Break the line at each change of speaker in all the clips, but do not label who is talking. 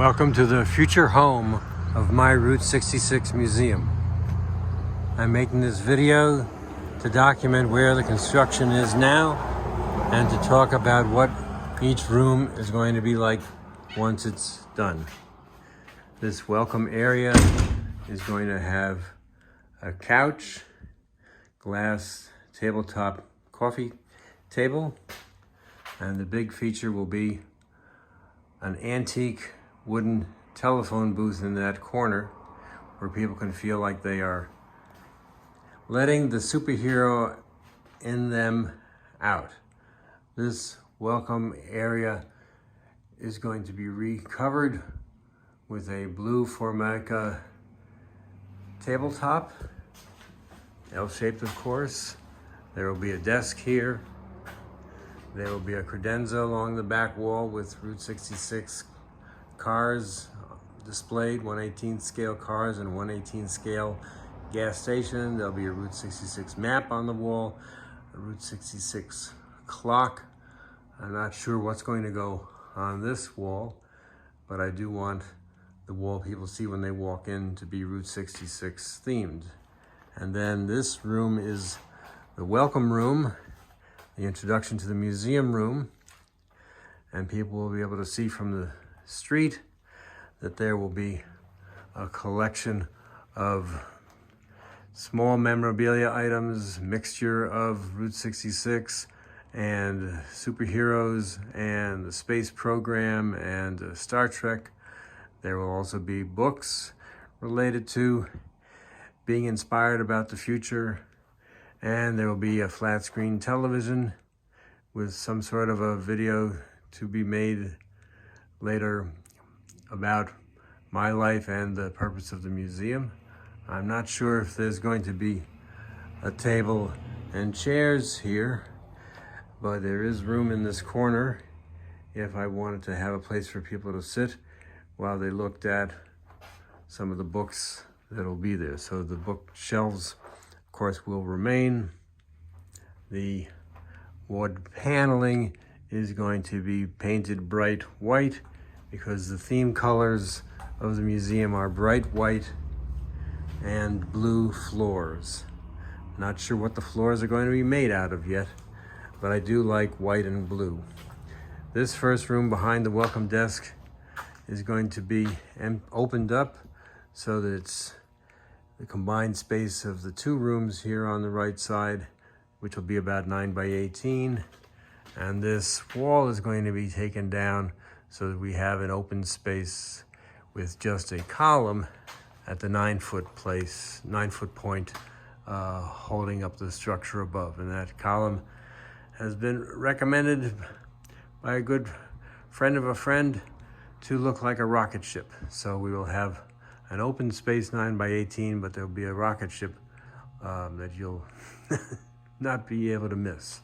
Welcome to the future home of my Route 66 museum. I'm making this video to document where the construction is now and to talk about what each room is going to be like once it's done. This welcome area is going to have a couch, glass tabletop coffee table, and the big feature will be an antique wooden telephone booth in that corner where people can feel like they are letting the superhero in them out. This welcome area is going to be recovered with a blue Formica tabletop, L-shaped of course. There will be a desk here. There will be a credenza along the back wall with Route 66 cars displayed, 1/18 scale cars and 1/18 scale gas station. There'll be a Route 66 map on the wall, a Route 66 clock. I'm not sure what's going to go on this wall, but I do want the wall people see when they walk in to be Route 66 themed. And then this room is the welcome room, the introduction to the museum room, and people will be able to see from the street that there will be a collection of small memorabilia items, mixture of Route 66 and superheroes and the space program and Star Trek. There will also be books related to being inspired about the future, and there will be a flat screen television with some sort of a video to be made later about my life and the purpose of the museum. I'm not sure if there's going to be a table and chairs here, but there is room in this corner if I wanted to have a place for people to sit while they looked at some of the books that'll be there. So the bookshelves, of course, will remain. The wood paneling is going to be painted bright white because the theme colors of the museum are bright white and blue floors. Not sure what the floors are going to be made out of yet, but I do like white and blue. This first room behind the welcome desk is going to be opened up so that it's the combined space of the two rooms here on the right side, which will be about 9/18. And this wall is going to be taken down so that we have an open space with just a column at the 9-foot point, holding up the structure above. And that column has been recommended by a good friend of a friend to look like a rocket ship. So we will have an open space 9/18, but there'll be a rocket ship that you'll not be able to miss.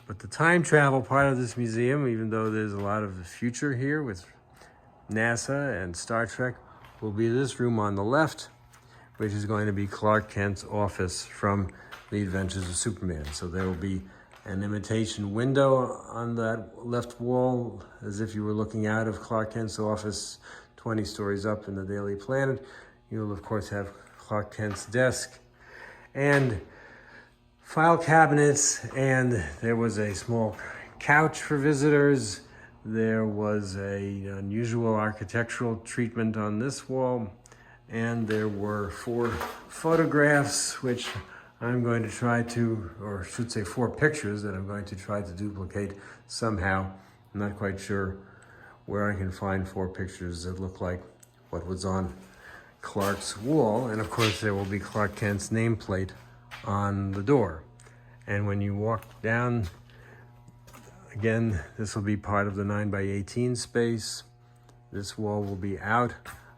But the time travel part of this museum, even though there's a lot of the future here with NASA and Star Trek, will be this room on the left, which is going to be Clark Kent's office from The Adventures of Superman. So there will be an imitation window on that left wall, as if you were looking out of Clark Kent's office 20 stories up in the Daily Planet. You'll of course have Clark Kent's desk and file cabinets, and there was a small couch for visitors. There was an unusual architectural treatment on this wall, and there were 4 photographs, which I'm going to try to, or should say 4 pictures that I'm going to try to duplicate somehow. I'm not quite sure where I can find 4 pictures that look like what was on Clark's wall. And of course there will be Clark Kent's nameplate on the door. And when you walk down, again, this will be part of the 9/18 space. This wall will be out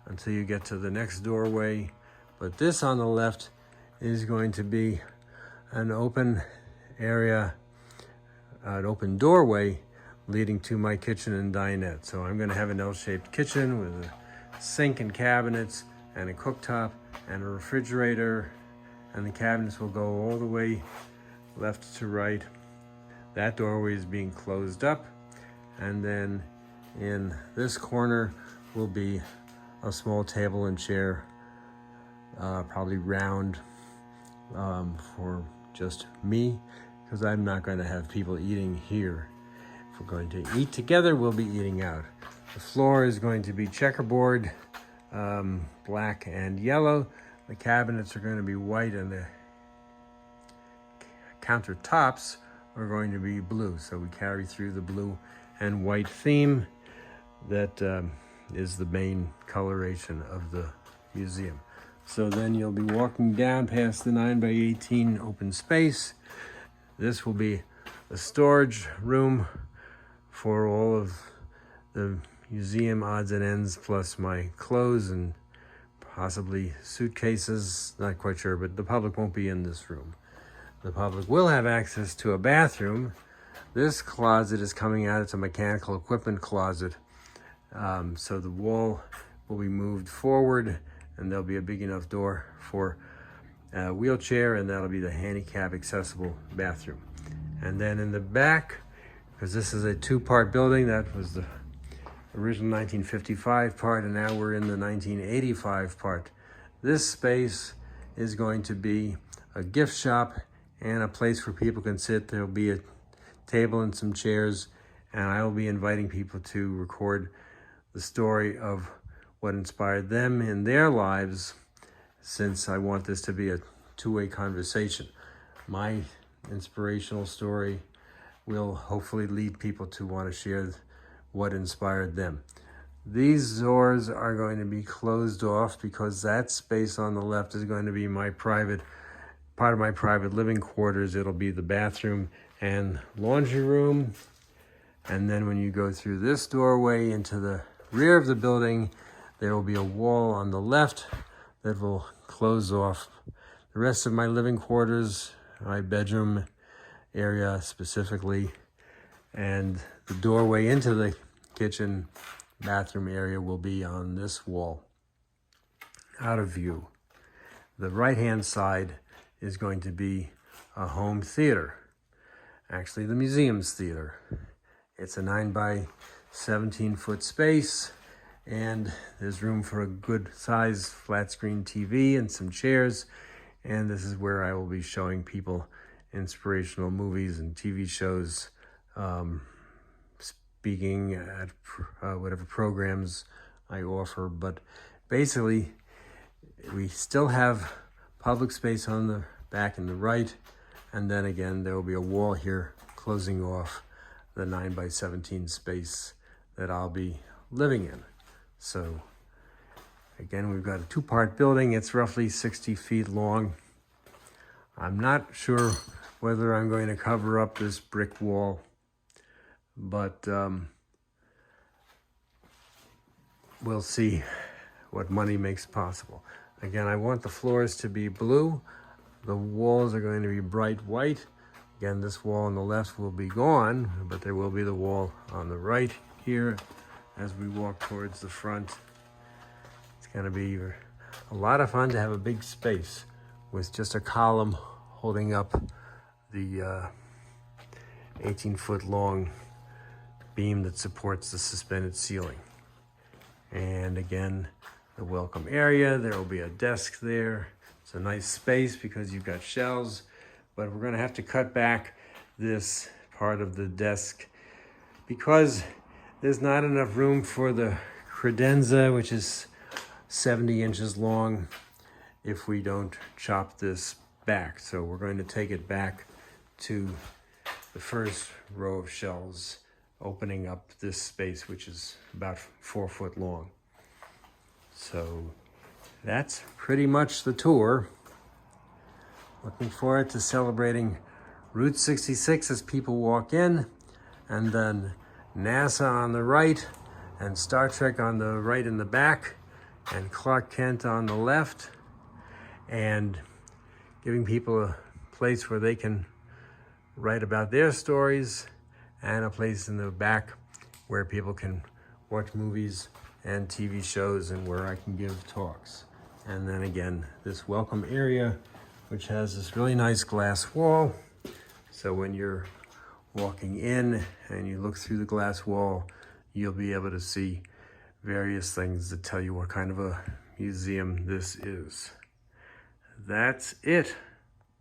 until you get to the next doorway. But this on the left is going to be an open area, an open doorway leading to my kitchen and dinette. So I'm gonna have an L-shaped kitchen with a sink and cabinets and a cooktop and a refrigerator, and the cabinets will go all the way left to right. That doorway is being closed up, and then In this corner will be a small table and chair, probably round, for just me, because I'm not going to have people eating here. If we're going to eat together, we'll be eating out. The floor is going to be checkerboard, black and yellow. The cabinets are going to be white, and the countertops are going to be blue. So we carry through the blue and white theme that is the main coloration of the museum. So then you'll be walking down past the 9x18 open space. This will be a storage room for all of the museum odds and ends, plus my clothes and possibly suitcases, not quite sure, but the public won't be in this room. The public will have access to a bathroom. This closet is coming out. It's a mechanical equipment closet. So the wall will be moved forward, and there'll be a big enough door for a wheelchair, and that'll be the handicap accessible bathroom. And then in the back, because this is a two-part building, that was the original 1955 part, and now we're in the 1985 part. This space is going to be a gift shop and a place where people can sit. There'll be a table and some chairs, and I will be inviting people to record the story of what inspired them in their lives, since I want this to be a two-way conversation. My inspirational story will hopefully lead people to want to share what inspired them. These doors are going to be closed off because that space on the left is going to be my private, part of my private living quarters. It'll be the bathroom and laundry room. And then when you go through this doorway into the rear of the building, there will be a wall on the left that will close off the rest of my living quarters, my bedroom area specifically, and the doorway into the kitchen bathroom area will be on this wall, out of view. The right-hand side is going to be a home theater, actually the museum's theater. It's a 9x17 space, and there's room for a good size flat screen TV and some chairs. And this is where I will be showing people inspirational movies and TV shows, speaking at whatever programs I offer. But basically, we still have public space on the back and the right. And then again, there will be a wall here closing off the 9x17 space that I'll be living in. So again, we've got a two-part building. It's roughly 60 feet long. I'm not sure whether I'm going to cover up this brick wall, but we'll see what money makes possible. Again, I want the floors to be blue. The walls are going to be bright white. Again, this wall on the left will be gone, but there will be the wall on the right here as we walk towards the front. It's going to be a lot of fun to have a big space with just a column holding up the 18-foot long beam that supports the suspended ceiling. And again, the welcome area, there will be a desk there. It's a nice space because you've got shelves, but we're going to have to cut back this part of the desk because there's not enough room for the credenza, which is 70 inches long, if we don't chop this back. So we're going to take it back to the first row of shelves, opening up this space, which is about 4 foot long. So that's pretty much the tour. Looking forward to celebrating Route 66 as people walk in, and then NASA on the right, and Star Trek on the right in the back, and Clark Kent on the left, and giving people a place where they can write about their stories, and a place in the back where people can watch movies and TV shows, and where I can give talks. And then again, this welcome area, which has this really nice glass wall. So when you're walking in and you look through the glass wall, you'll be able to see various things that tell you what kind of a museum this is. That's it.